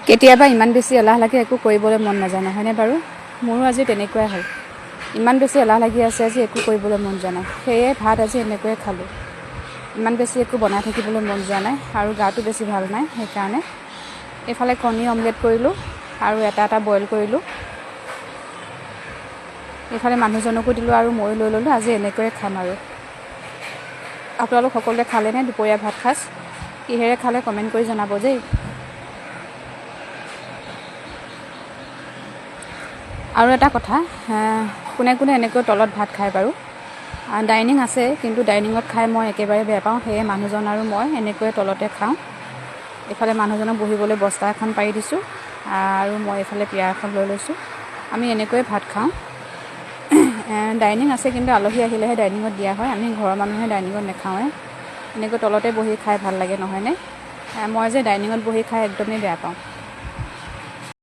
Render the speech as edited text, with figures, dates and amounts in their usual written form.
কেতিয়াবা ইমান বেছি এলাহ লাগে একো কৰিবলৈ মন নাযায় নহয়নে বাৰু মোৰো আজি তেনেকুৱাই হ'ল ইমান বেছি এলাহ লাগি আছে আজি একো কৰিবলৈ মন যোৱা নাই সেয়ে ভাত আজি এনেকৈয়ে খালোঁ ইমান বেছি একো বনাই থাকিবলৈ মন যোৱা নাই আৰু গাটো বেছি ভাল নাই সেইকাৰণে এইফালে কণী অমলেট কৰিলোঁ আৰু এটা বইল কৰিলোঁ এইফালে মানুহজনকো দিলোঁ আৰু ময়ো লৈ ল'লোঁ আজি এনেকৈয়ে খাম আৰু আপোনালোক সকলোৱে খালেনে দুপৰীয়া ভাত সাজ কিহেৰে খালে কমেণ্ট কৰি জনাব দেই আৰু এটা কথা কোনে কোনে এনেকৈ তলত ভাত খায় বাৰু ডাইনিং আছে কিন্তু ডাইনিঙত খাই মই একেবাৰে বেয়া পাওঁ সেয়ে মানুহজন আৰু মই এনেকৈয়ে তলতে খাওঁ এইফালে মানুহজনক বহিবলৈ বস্তা এখন পাৰি দিছোঁ আৰু মই এইফালে পিয়া এখন লৈ লৈছোঁ আমি এনেকৈয়ে ভাত খাওঁ ডাইনিং আছে কিন্তু আলহী আহিলেহে ডাইনিঙত দিয়া হয় আমি ঘৰৰ মানুহে ডাইনিঙত নাখাওঁৱে এনেকৈ তলতে বহি খাই ভাল লাগে নহয়নে মই যে ডাইনিঙত বহি খাই একদমেই বেয়া পাওঁ